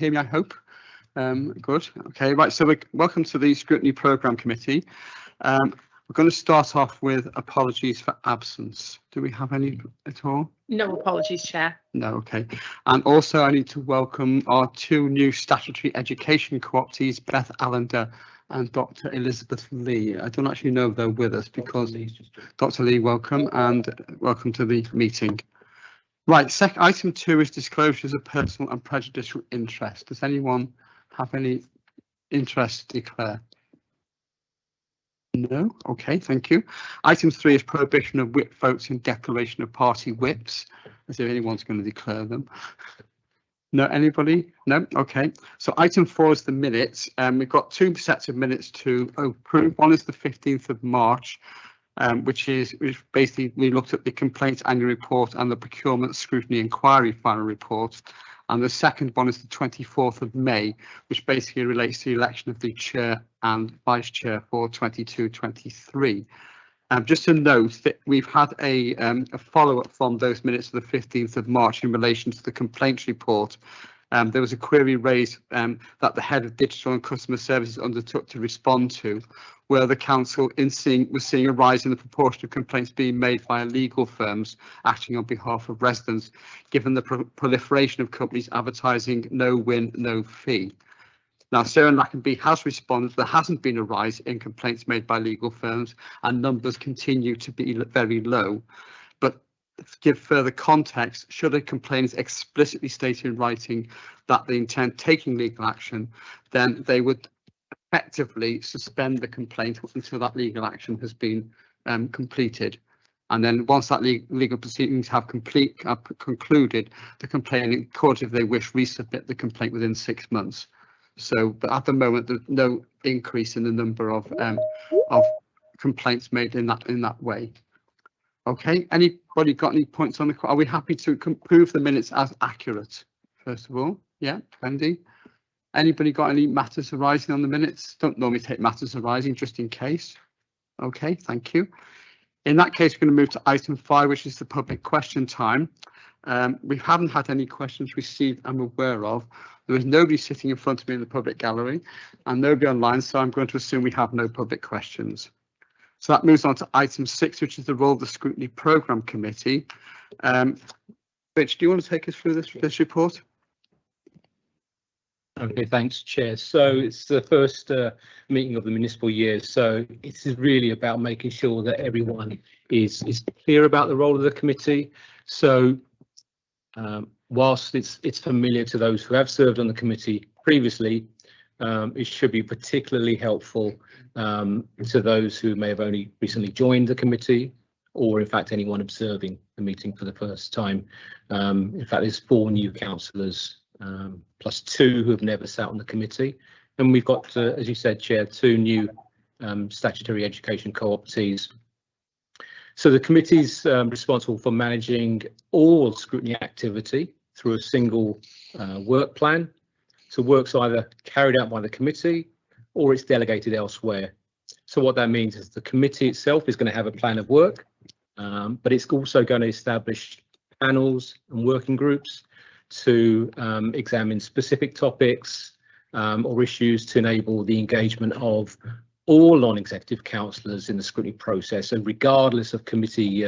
hear me, I hope. Good. Okay, right. So welcome to the Scrutiny Programme Committee. We're going to start off with apologies for absence. Do we have any at all? No apologies, Chair. No, okay. And also I need to welcome our two new statutory education co-optees, Beth Allender and Dr. Elizabeth Lee. I don't actually know if they're with us because Dr. Lee, welcome, and welcome to the meeting. Right, item 2 is disclosures of personal and prejudicial interest. Does anyone have any interest to declare? No? Okay, thank you. Item 3 is prohibition of whip votes and declaration of party whips, as if anyone's going to declare them. No, anybody? No? Okay. So item 4 is the minutes. We've got 2 sets of minutes to approve. One is the 15th of March, which basically we looked at the complaints annual report and the procurement scrutiny inquiry final report. And the second one is the 24th of May, which basically relates to the election of the chair and vice chair for 22-23. Just to note that we've had a follow-up from those minutes of the 15th of March in relation to the complaints report. There was a query raised that the head of digital and customer services undertook to respond to, where the council was seeing a rise in the proportion of complaints being made by legal firms acting on behalf of residents, given the proliferation of companies advertising no win, no fee. Now, Sarah Lackenby has responded there hasn't been a rise in complaints made by legal firms and numbers continue to be very low. But to give further context, should a complainant explicitly state in writing that they intend taking legal action, then they would effectively suspend the complaint until that legal action has been completed. And then once that legal proceedings have concluded, the complainant could, if they wish, resubmit the complaint within 6 months. So, but at the moment, there's no increase in the number of complaints made in that way. Okay, anybody got any points on the? Are we happy to prove the minutes as accurate? First of all, yeah, Wendy. Anybody got any matters arising on the minutes? Don't normally take matters arising just in case. Okay, thank you. In that case, we're going to move to item 5, which is the public question time. We haven't had any questions received I'm aware of. There is nobody sitting in front of me in the public gallery and nobody online, so I'm going to assume we have no public questions. So that moves on to item 6, which is the role of the Scrutiny Programme Committee. Rich, do you want to take us through this report? Okay, thanks, Chair. So it's the first meeting of the municipal year, so it's really about making sure that everyone is clear about the role of the committee. So whilst it's familiar to those who have served on the committee previously, it should be particularly helpful to those who may have only recently joined the committee, or in fact anyone observing the meeting for the first time. In fact, there's 4 new councillors plus 2 who have never sat on the committee, and we've got, as you said, Chair, 2 new statutory education co-optees. So the committee's responsible for managing all scrutiny activity through a single work plan. So work's either carried out by the committee or it's delegated elsewhere. So what that means is the committee itself is going to have a plan of work, but it's also going to establish panels and working groups to examine specific topics or issues to enable the engagement of all non-executive councillors in the scrutiny process, and regardless of committee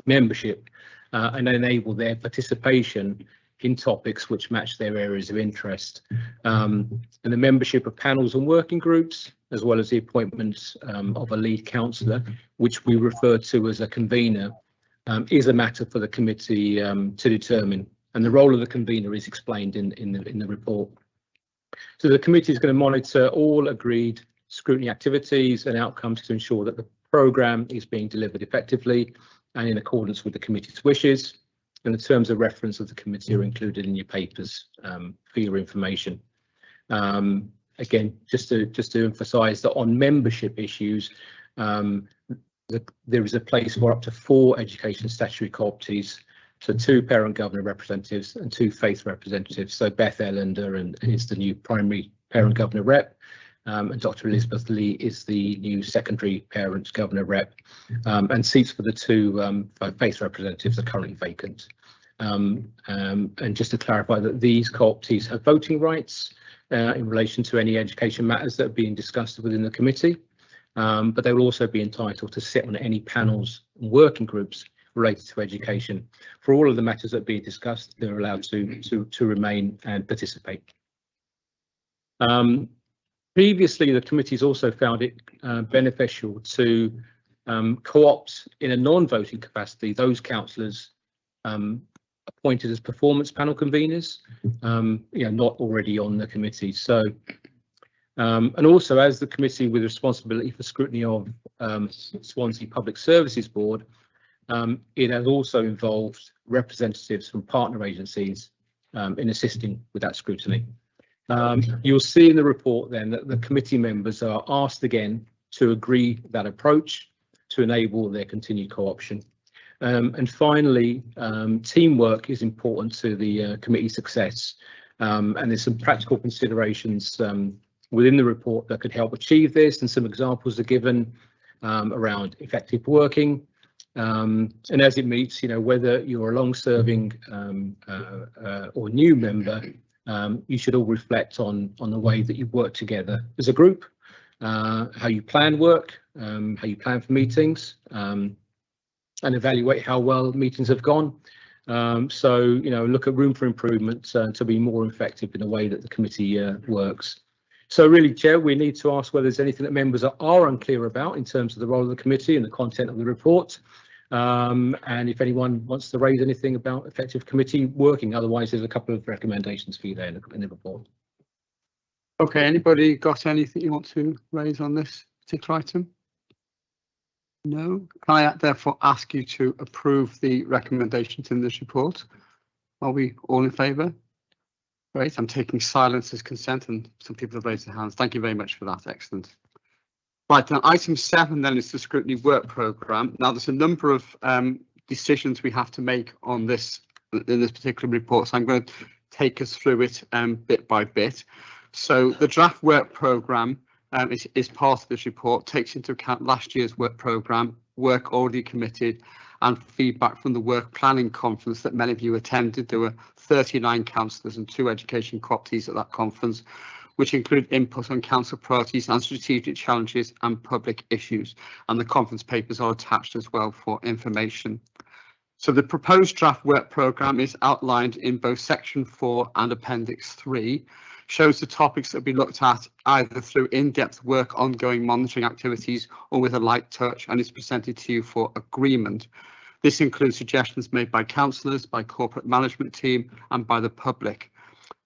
membership, and enable their participation in topics which match their areas of interest. And the membership of panels and working groups, as well as the appointments of a lead councillor, which we refer to as a convener, is a matter for the committee to determine. And the role of the convener is explained in the report. So the committee is going to monitor all agreed scrutiny activities and outcomes to ensure that the programme is being delivered effectively and in accordance with the committee's wishes. And the terms of reference of the committee are included in your papers for your information. Again, just to emphasise that on membership issues, there is a place for up to 4 education statutory co-optees, so 2 parent governor representatives and 2 faith representatives. So Beth Ellender is the new primary parent governor rep, and Dr. Elizabeth Lee is the new secondary parent governor rep, and seats for the 2 faith representatives are currently vacant. And just to clarify that these co-optees have voting rights in relation to any education matters that are being discussed within the committee, but they will also be entitled to sit on any panels and working groups related to education. For all of the matters that are being discussed, they're allowed to remain and participate. Previously, the committees also found it beneficial to co-opt in a non-voting capacity those councillors appointed as performance panel conveners, not already on the committee. So, and also as the committee with responsibility for scrutiny of Swansea Public Services Board, it has also involved representatives from partner agencies in assisting with that scrutiny. You'll see in the report then that the committee members are asked again to agree that approach to enable their continued co-option. And finally, teamwork is important to the committee success, and there's some practical considerations within the report that could help achieve this, and some examples are given around effective working, and as it meets, whether you're a long-serving or new member, you should all reflect on the way that you work together as a group, how you plan work, how you plan for meetings, and evaluate how well meetings have gone. So, look at room for improvement to be more effective in the way that the committee works. So really, Chair, we need to ask whether there's anything that members are unclear about in terms of the role of the committee and the content of the report. And if anyone wants to raise anything about effective committee working, otherwise there's a couple of recommendations for you there in the report. Okay, anybody got anything you want to raise on this particular item? No. Can I therefore ask you to approve the recommendations in this report? Are we all in favour? Great, I'm taking silence as consent, and some people have raised their hands. Thank you very much for that. Excellent. Right, now item 7 then is the scrutiny work programme. Now there's a number of decisions we have to make on this in this particular report, so I'm going to take us through it bit by bit. So the draft work programme is part of this report, takes into account last year's work programme, work already committed, and feedback from the work planning conference that many of you attended. There were 39 councillors and 2 education co-optees at that conference, which include input on council priorities and strategic challenges and public issues. And the conference papers are attached as well for information. So the proposed draft work programme is outlined in both section 4 and appendix 3, shows the topics that will be looked at either through in-depth work, ongoing monitoring activities, or with a light touch, and is presented to you for agreement. This includes suggestions made by councillors, by corporate management team, and by the public.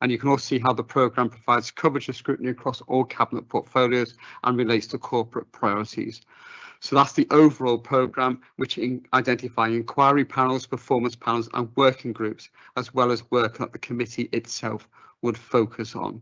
And you can also see how the programme provides coverage of scrutiny across all cabinet portfolios and relates to corporate priorities. So that's the overall programme, which identify inquiry panels, performance panels, and working groups, as well as work that the committee itself would focus on.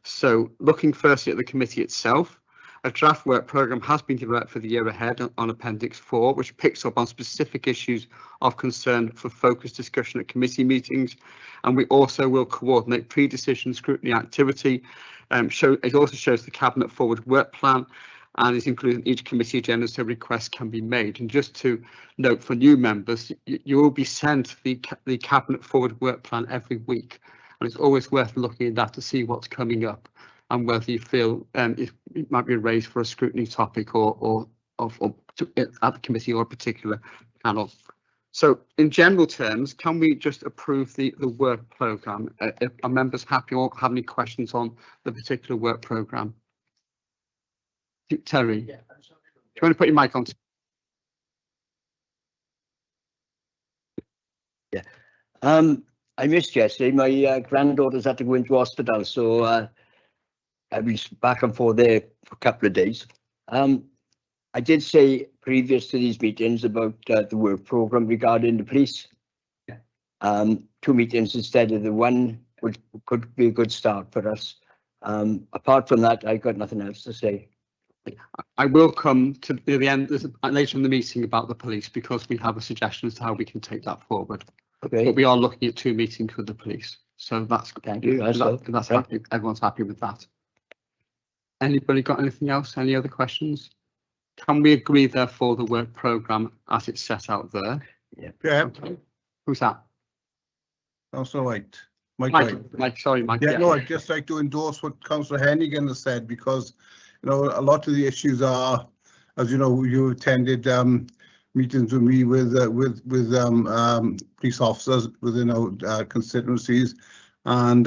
So looking firstly at the committee itself, a draft work programme has been developed for the year ahead on appendix 4, which picks up on specific issues of concern for focused discussion at committee meetings, and we also will coordinate pre-decision scrutiny activity. It also shows the cabinet forward work plan, and is included in each committee agenda so requests can be made. And just to note for new members, you will be sent the cabinet forward work plan every week, and it's always worth looking at that to see what's coming up and whether you feel it might be raised for a scrutiny topic or at the committee or a particular panel. So in general terms, can we just approve the work programme? Are members happy or have any questions on the particular work programme? Terry, do you want to put your mic on? Yeah, I missed yesterday. My granddaughter's had to go into hospital, so I was back and forth there for a couple of days. I did say previous to these meetings about the work programme regarding the police. 2 meetings instead of the one could be a good start for us. Apart from that, I've got nothing else to say. I will come to the end later in the meeting about the police, because we have a suggestion as to how we can take that forward. Okay. But we are looking at 2 meetings with the police, so that's Thank you. that's right. Happy. Everyone's happy with that. Anybody got anything else? Any other questions? Can we agree therefore the work programme as it's set out there? Yeah. Okay. Who's that? Councillor White. Mike. Sorry, Mike. Yeah, no, I'd just like to endorse what Councillor Hennigan has said, because, you know, a lot of the issues are, as you know, you attended meetings with me with police officers within our constituencies, and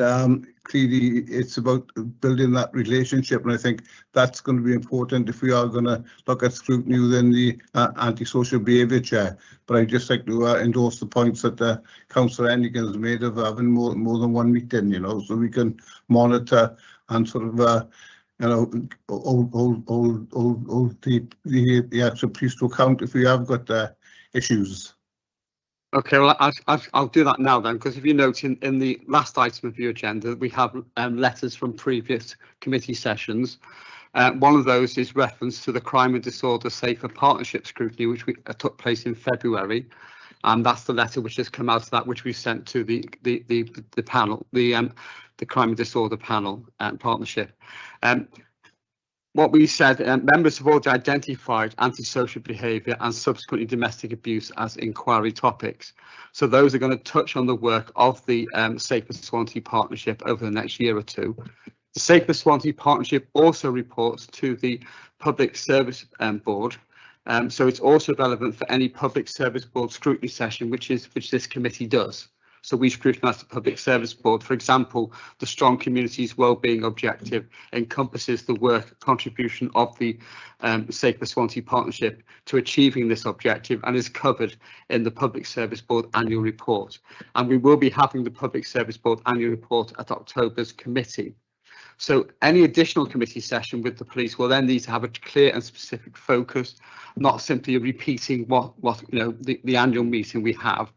clearly it's about building that relationship, and I think that's going to be important if we are going to look at scrutiny within the antisocial behaviour chair. But I'd just like to endorse the points that Councillor Hennigan has made of having more than one meeting, you know, so we can monitor and sort of you know, hold the actual police to account if we have got issues. Okay, well, I'll do that now then, because if you note in the last item of your agenda, we have letters from previous committee sessions. One of those is reference to the Crime and Disorder Safer Partnership Scrutiny, which took place in February, and that's the letter which has come out of that, which we sent to the panel, the Crime and Disorder Panel Partnership. What we said, members have already identified antisocial behaviour and subsequently domestic abuse as inquiry topics. So those are going to touch on the work of the Safer Swansea Partnership over the next year or two. The Safer Swansea Partnership also reports to the Public Service Board. So it's also relevant for any Public Service Board scrutiny session, which this committee does. So we scrutinise the Public Service Board. For example, the Strong Communities Wellbeing Objective encompasses the work contribution of the Safer Swansea Partnership to achieving this objective and is covered in the Public Service Board annual report. And we will be having the Public Service Board annual report at October's committee. So any additional committee session with the police will then need to have a clear and specific focus, not simply repeating what you know the annual meeting we have.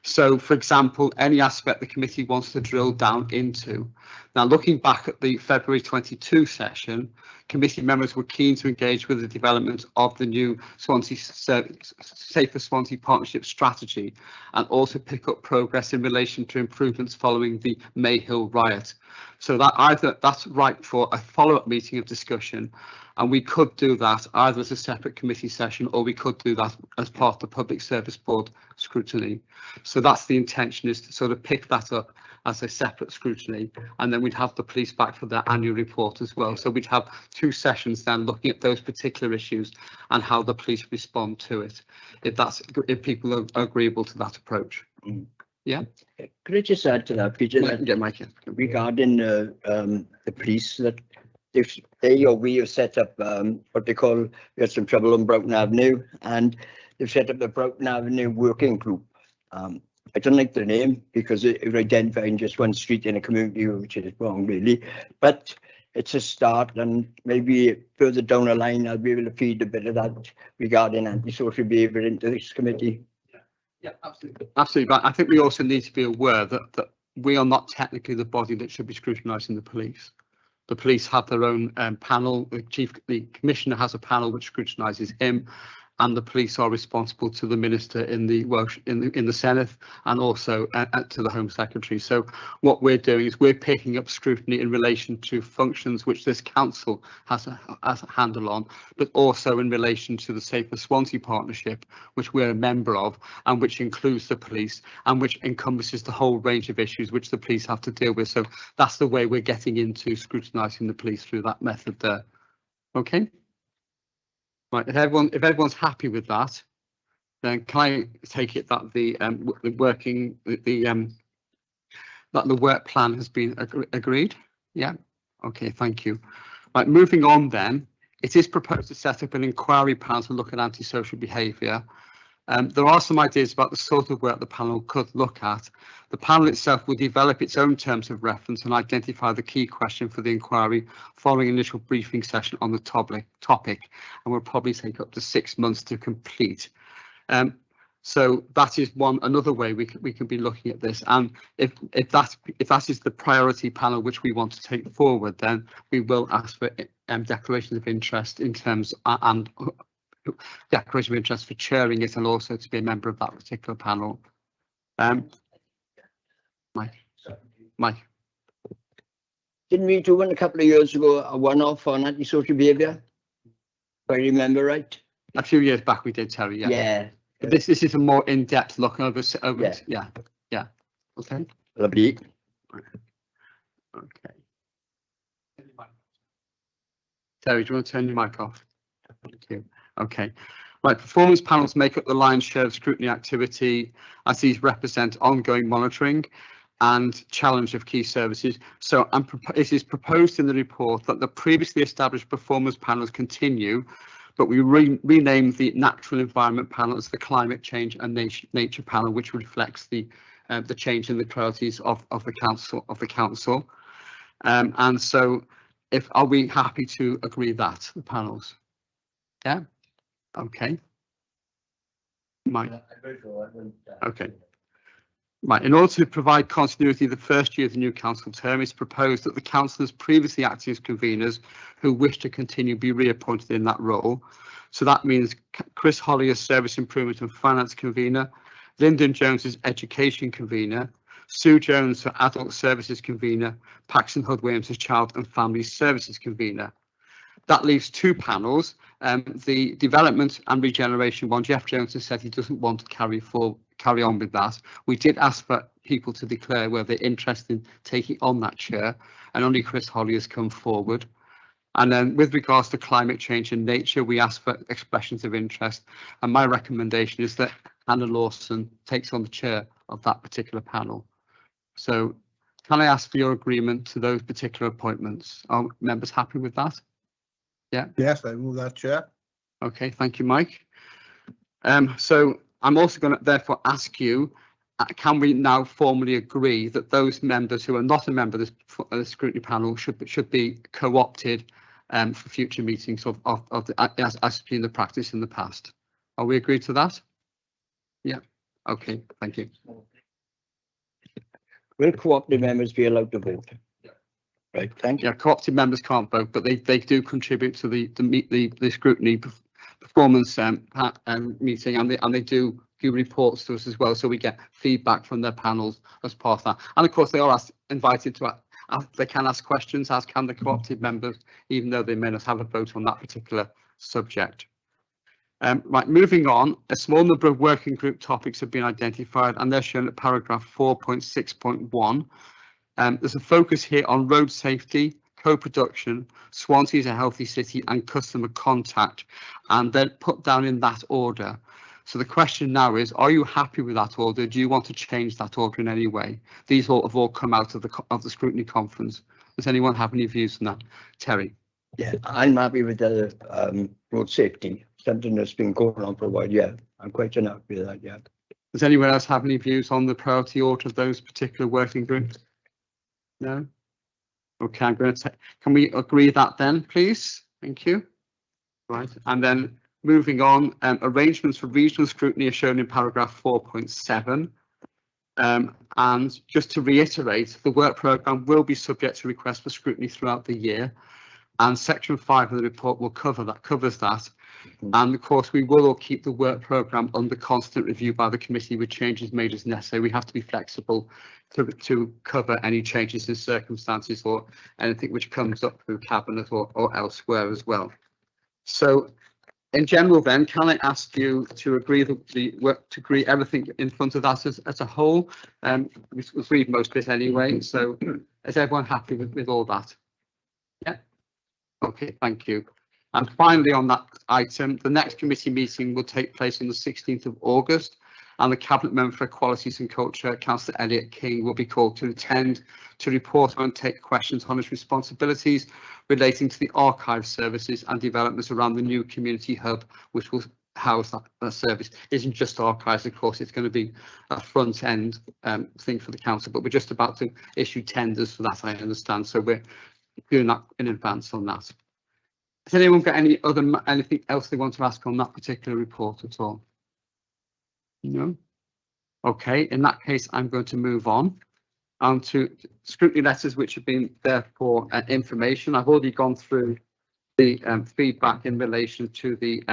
So, for example, any aspect the committee wants to drill down into. Now, looking back at the February 22 session, committee members were keen to engage with the development of the new Safer Swansea Partnership strategy and also pick up progress in relation to improvements following the Mayhill riot. So that's ripe for a follow-up meeting of discussion, and we could do that either as a separate committee session or we could do that as part of the Public Service Board scrutiny. So that's the intention, is to sort of pick that up as a separate scrutiny, and then we'd have the police back for their annual report as well. So we'd have two sessions then looking at those particular issues and how the police respond to it, if people are agreeable to that approach. Yeah. Could I just add to that, Peter? Yeah, Mike. Regarding the police, that they or we have set up what they call, we had some trouble on Broughton Avenue, and they've set up the Broughton Avenue Working Group. I don't like the name because it's identifying just one street in a community, which is wrong really, but it's a start, and maybe further down the line I'll be able to feed a bit of that regarding antisocial behaviour into this committee. Yeah, absolutely. Absolutely, but I think we also need to be aware that we are not technically the body that should be scrutinising the police. The police have their own panel. The commissioner has a panel which scrutinises him, and the police are responsible to the minister in the Welsh in the Senate, and also to the Home Secretary. So what we're doing is we're picking up scrutiny in relation to functions which this council has a handle on, but also in relation to the Safer Swansea Partnership, which we're a member of, and which includes the police, and which encompasses the whole range of issues which the police have to deal with. So that's the way we're getting into scrutinising the police, through that method there. Okay. Right, if everyone's happy with that, then can I take it that the work plan has been agreed? Yeah. Okay, thank you. Right, moving on then, it is proposed to set up an inquiry panel to look at antisocial behaviour. There are some ideas about the sort of work the panel could look at. The panel itself will develop its own terms of reference and identify the key question for the inquiry following an initial briefing session on the topic, and will probably take up to 6 months to complete. So that is another way we can be looking at this, and if that is the priority panel which we want to take forward, then we will ask for declarations of interest in terms and declaration of interest for chairing it, and also to be a member of that particular panel. Mike. Didn't we do one a couple of years ago, a one-off on antisocial behaviour? If I remember right. A few years back we did, Terry. Yeah. Yeah. But this is a more in-depth look over. Yeah. Okay. Lovely. Okay. Terry, do you want to turn your mic off? Thank you. Okay. Right, performance panels make up the lion's share of scrutiny activity, as these represent ongoing monitoring and challenge of key services. So it is proposed in the report that the previously established performance panels continue, but we rename the natural environment panel as the climate change and nature panel, which reflects the change in the priorities of the council. And so, are we happy to agree that the panels? Yeah. Okay. Mike. Okay. Right. In order to provide continuity the first year of the new council term, it's proposed that the councillors previously acting as conveners who wish to continue be reappointed in that role. So that means Chris Holly as Service Improvement and Finance Convener, Lyndon Jones as Education Convener, Sue Jones for Adult Services Convener, Paxton Hood-Williams as Child and Family Services Convener. That leaves two panels. The Development and Regeneration one, Jeff Jones has said he doesn't want to carry on with that. We did ask for people to declare whether they're interested in taking on that chair, and only Chris Holly has come forward. And then with regards to climate change and nature, we asked for expressions of interest, and my recommendation is that Hannah Lawson takes on the chair of that particular panel. So can I ask for your agreement to those particular appointments? Are members happy with that? Yeah. Yes, I move that, Chair. Okay, thank you, Mike. So I'm also going to therefore ask you, can we now formally agree that those members who are not a member of the scrutiny panel should be co-opted for future meetings as has been the practice in the past? Are we agreed to that? Yeah. Okay, thank you. Will co-operative members be allowed to vote? Right, thank you. Yeah, co-opted members can't vote, but they do contribute to the scrutiny performance meeting, and they do reports to us as well, so we get feedback from their panels as part of that. And of course, they are invited to they can ask questions, as can the co-opted members, even though they may not have a vote on that particular subject. Right, moving on, a small number of working group topics have been identified, and they're shown at paragraph 4.6.1. There's a focus here on road safety, co-production, Swansea is a healthy city, and customer contact, and they're put down in that order. So the question now is, are you happy with that order? Do you want to change that order in any way? These have all come out of the scrutiny conference. Does anyone have any views on that? Terry? Yeah, I'm happy with the road safety, something that's been going on for a while. Yeah, I'm quite enough with that. Yeah. Does anyone else have any views on the priority order of those particular working groups? No? Okay, I'm going to can we agree that then, please? Thank you. Right, and then moving on, arrangements for regional scrutiny are shown in paragraph 4.7. And just to reiterate, the work programme will be subject to requests for scrutiny throughout the year, and section 5 of the report will covers that. And of course, we will all keep the work programme under constant review by the committee with changes made as necessary. We have to be flexible to cover any changes in circumstances or anything which comes up through cabinet or elsewhere as well. So in general then, can I ask you to agree agree everything in front of that as a whole? We've read most of it anyway, so is everyone happy with all that? Yeah. Okay, thank you. And finally, on that item, the next committee meeting will take place on the 16th of August, and the Cabinet Member for Equalities and Culture, Councillor Elliot King, will be called to attend to report on and take questions on his responsibilities relating to the archive services and developments around the new community hub, which will house that service. It isn't just archives, of course, it's going to be a front end thing for the council, but we're just about to issue tenders for that, I understand, so we're doing that in advance on that. Has anyone got anything else they want to ask on that particular report at all? No? Okay, in that case, I'm going to move on to scrutiny letters which have been there for information. I've already gone through the feedback in relation to the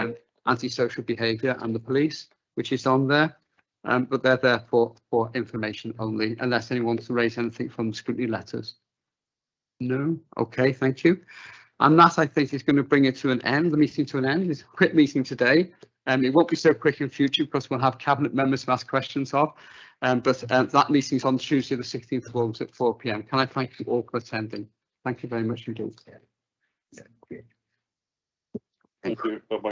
antisocial behaviour and the police, which is on there, but they're there for information only, unless anyone wants to raise anything from scrutiny letters. No? Okay, thank you. And that, I think, is going to bring it to an end, the meeting to an end. It's a quick meeting today. It won't be so quick in future because we'll have cabinet members to ask questions of. But that meeting is on Tuesday, the 16th of August at 4 p.m. Can I thank you all for attending? Thank you very much indeed. Thank you. Bye-bye.